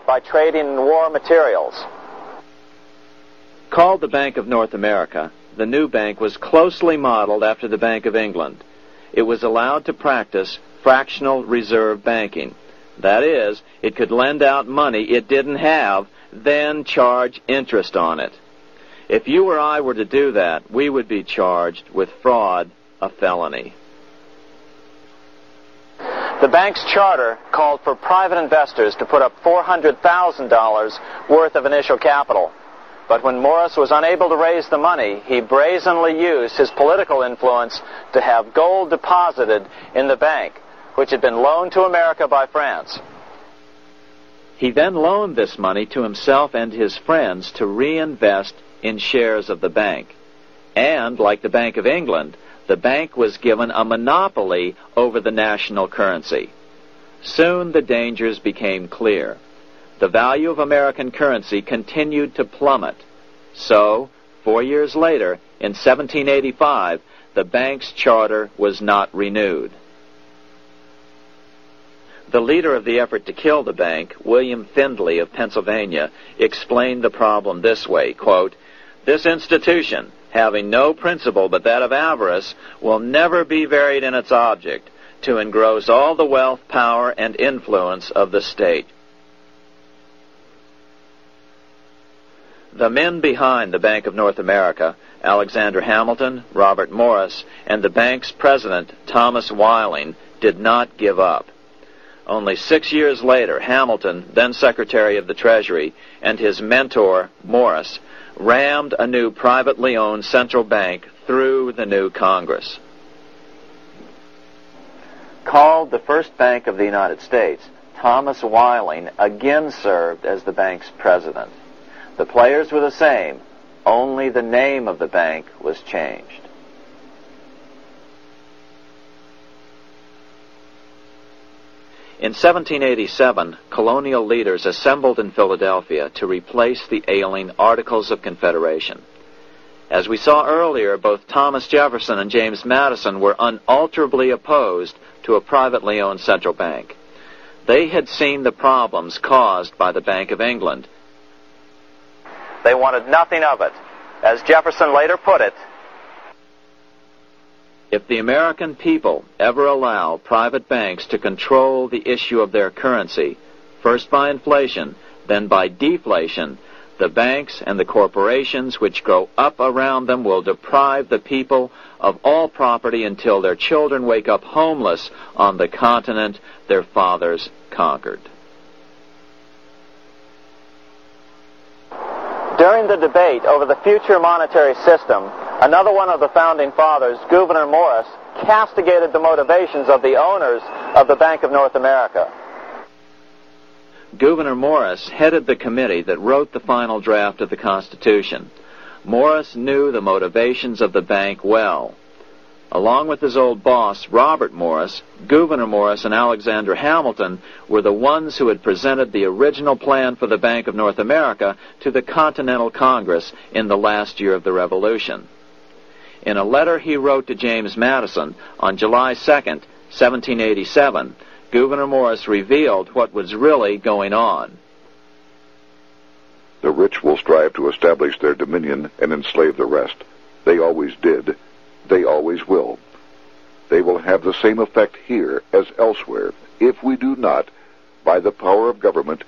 by trading in war materials. Called the Bank of North America, the new bank was closely modeled after the Bank of England. It was allowed to practice fractional reserve banking. That is, it could lend out money it didn't have, then charge interest on it. If you or I were to do that, we would be charged with fraud, a felony. The bank's charter called for private investors to put up $400,000 worth of initial capital. But when Morris was unable to raise the money, he brazenly used his political influence to have gold deposited in the bank, which had been loaned to America by France. He then loaned this money to himself and his friends to reinvest in shares of the bank. And, like the Bank of England, the bank was given a monopoly over the national currency. Soon the dangers became clear. The value of American currency continued to plummet. So, 4 years later, in 1785, the bank's charter was not renewed. The leader of the effort to kill the bank, William Findley of Pennsylvania, explained the problem this way, quote, "This institution, having no principle but that of avarice, will never be varied in its object, to engross all the wealth, power, and influence of the state." The men behind the Bank of North America, Alexander Hamilton, Robert Morris, and the bank's president, Thomas Whiling, did not give up. Only 6 years later, Hamilton, then Secretary of the Treasury, and his mentor, Morris, rammed a new privately owned central bank through the new Congress. Called the First Bank of the United States, Thomas Whiling again served as the bank's president. The players were the same, only the name of the bank was changed. In 1787, colonial leaders assembled in Philadelphia to replace the ailing Articles of Confederation. As we saw earlier, both Thomas Jefferson and James Madison were unalterably opposed to a privately owned central bank. They had seen the problems caused by the Bank of England. They wanted nothing of it. As Jefferson later put it, "If the American people ever allow private banks to control the issue of their currency, first by inflation, then by deflation, the banks and the corporations which grow up around them will deprive the people of all property until their children wake up homeless on the continent their fathers conquered." During the debate over the future monetary system, another one of the founding fathers, Gouverneur Morris, castigated the motivations of the owners of the Bank of North America. Gouverneur Morris headed the committee that wrote the final draft of the Constitution. Morris knew the motivations of the bank well. Along with his old boss, Robert Morris, Gouverneur Morris and Alexander Hamilton were the ones who had presented the original plan for the Bank of North America to the Continental Congress in the last year of the Revolution. In a letter he wrote to James Madison on July 2nd, 1787, Gouverneur Morris revealed what was really going on. "The rich will strive to establish their dominion and enslave the rest. They always did. They always will. They will have the same effect here as elsewhere if we do not, by the power of government,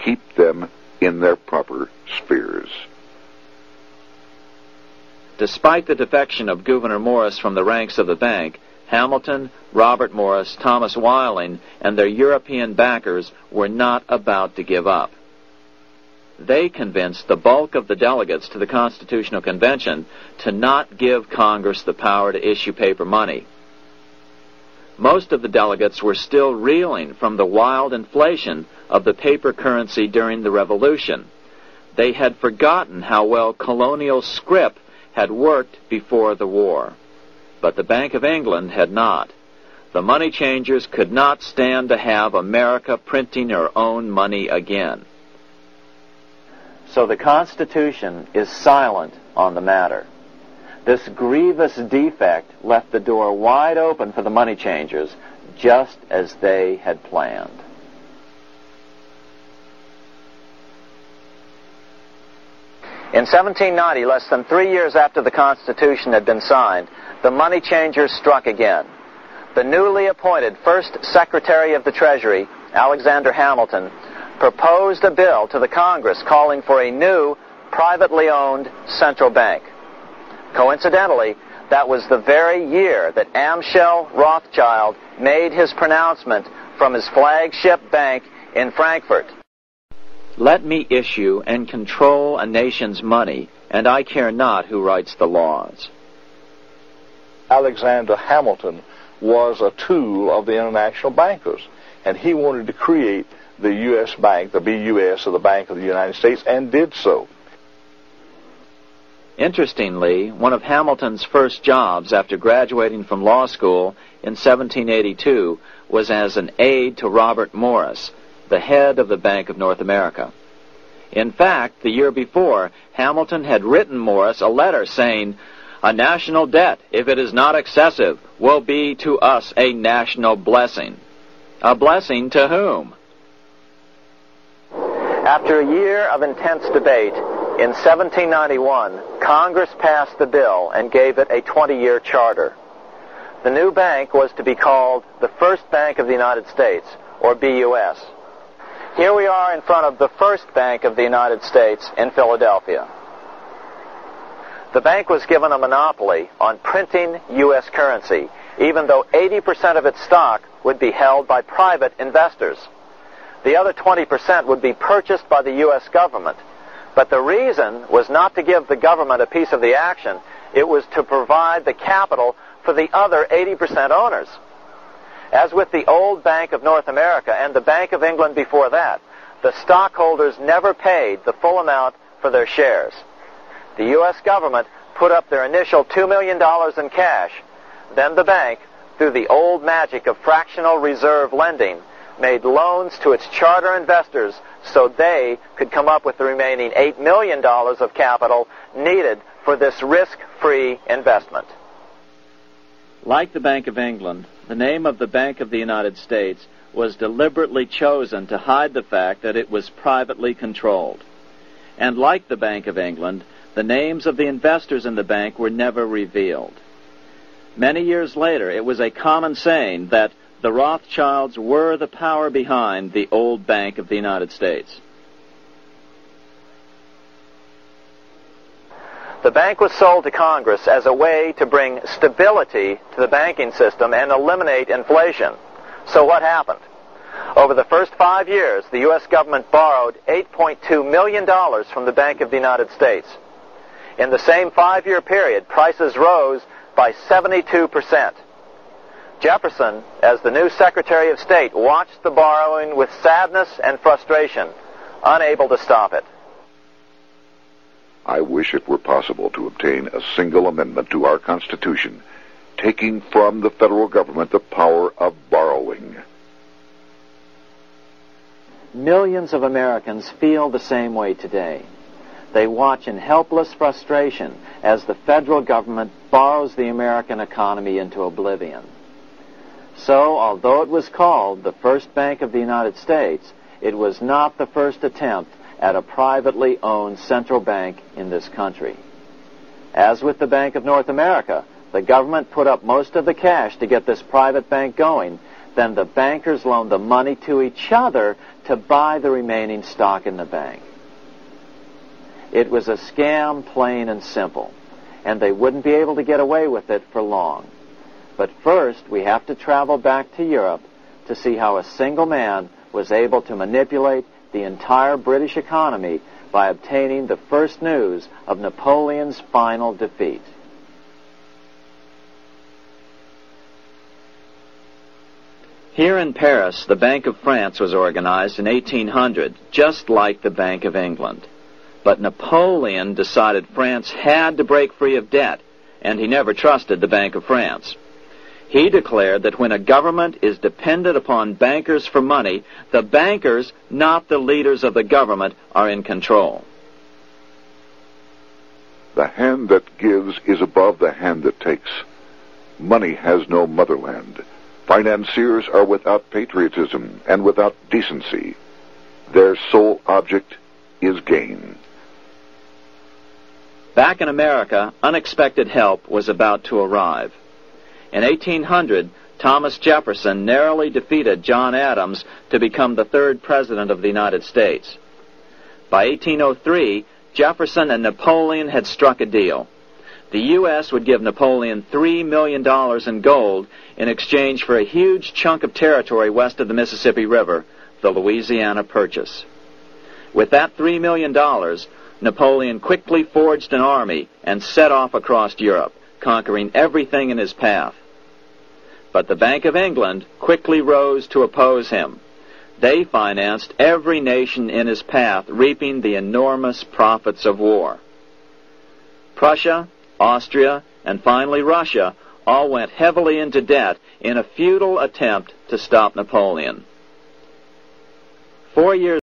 keep them in their proper spheres." Despite the defection of Gouverneur Morris from the ranks of the bank, Hamilton, Robert Morris, Thomas Whiling, and their European backers were not about to give up. They convinced the bulk of the delegates to the Constitutional Convention to not give Congress the power to issue paper money. Most of the delegates were still reeling from the wild inflation of the paper currency during the Revolution. They had forgotten how well colonial scrip had worked before the war. But the Bank of England had not. The money changers could not stand to have America printing her own money again. So the Constitution is silent on the matter. This grievous defect left the door wide open for the money changers, just as they had planned. In 1790, less than 3 years after the Constitution had been signed, the money changers struck again. The newly appointed first Secretary of the Treasury, Alexander Hamilton, proposed a bill to the Congress calling for a new, privately owned central bank. Coincidentally, that was the very year that Amschel Rothschild made his pronouncement from his flagship bank in Frankfurt. Let me issue and control a nation's money, and I care not who writes the laws. Alexander Hamilton was a tool of the international bankers, and he wanted to create the U.S. Bank, the BUS, or the Bank of the United States, and did so. Interestingly, one of Hamilton's first jobs after graduating from law school in 1782 was as an aide to Robert Morris, the head of the Bank of North America. In fact, the year before, Hamilton had written Morris a letter saying, "A national debt, if it is not excessive, will be to us a national blessing." A blessing to whom? After a year of intense debate, in 1791, Congress passed the bill and gave it a 20-year charter. The new bank was to be called the First Bank of the United States, or BUS. Here we are in front of the First Bank of the United States in Philadelphia. The bank was given a monopoly on printing U.S. currency, even though 80% of its stock would be held by private investors. The other 20% would be purchased by the U.S. government. But the reason was not to give the government a piece of the action. It was to provide the capital for the other 80% owners. As with the old Bank of North America and the Bank of England before that, the stockholders never paid the full amount for their shares. The U.S. government put up their initial $2 million in cash. Then the bank, through the old magic of fractional reserve lending, made loans to its charter investors so they could come up with the remaining $8 million of capital needed for this risk-free investment. Like the Bank of England, the name of the Bank of the United States was deliberately chosen to hide the fact that it was privately controlled. And like the Bank of England, the names of the investors in the bank were never revealed. Many years later, it was a common saying that the Rothschilds were the power behind the old Bank of the United States. The bank was sold to Congress as a way to bring stability to the banking system and eliminate inflation. So what happened? Over the first 5 years, the U.S. government borrowed $8.2 million from the Bank of the United States. In the same 5-year period, prices rose by 72%. Jefferson, as the new Secretary of State, watched the borrowing with sadness and frustration, unable to stop it. I wish it were possible to obtain a single amendment to our Constitution, taking from the federal government the power of borrowing. Millions of Americans feel the same way today. They watch in helpless frustration as the federal government borrows the American economy into oblivion. So, although it was called the First Bank of the United States, it was not the first attempt at a privately owned central bank in this country. As with the Bank of North America, the government put up most of the cash to get this private bank going. Then the bankers loaned the money to each other to buy the remaining stock in the bank. It was a scam, plain and simple, and they wouldn't be able to get away with it for long. But first, we have to travel back to Europe to see how a single man was able to manipulate the entire British economy by obtaining the first news of Napoleon's final defeat. Here in Paris, the Bank of France was organized in 1800, just like the Bank of England. But Napoleon decided France had to break free of debt, and he never trusted the Bank of France. He declared that when a government is dependent upon bankers for money, the bankers, not the leaders of the government, are in control. The hand that gives is above the hand that takes. Money has no motherland. Financiers are without patriotism and without decency. Their sole object is gain. Back in America, unexpected help was about to arrive. In 1800, Thomas Jefferson narrowly defeated John Adams to become the third President of the United States. By 1803, Jefferson and Napoleon had struck a deal. The U.S. would give Napoleon $3 million in gold in exchange for a huge chunk of territory west of the Mississippi River, the Louisiana Purchase. With that $3 million, Napoleon quickly forged an army and set off across Europe, conquering everything in his path. But the Bank of England quickly rose to oppose him. They financed every nation in his path, reaping the enormous profits of war. Prussia, Austria, and finally Russia all went heavily into debt in a futile attempt to stop Napoleon. 4 years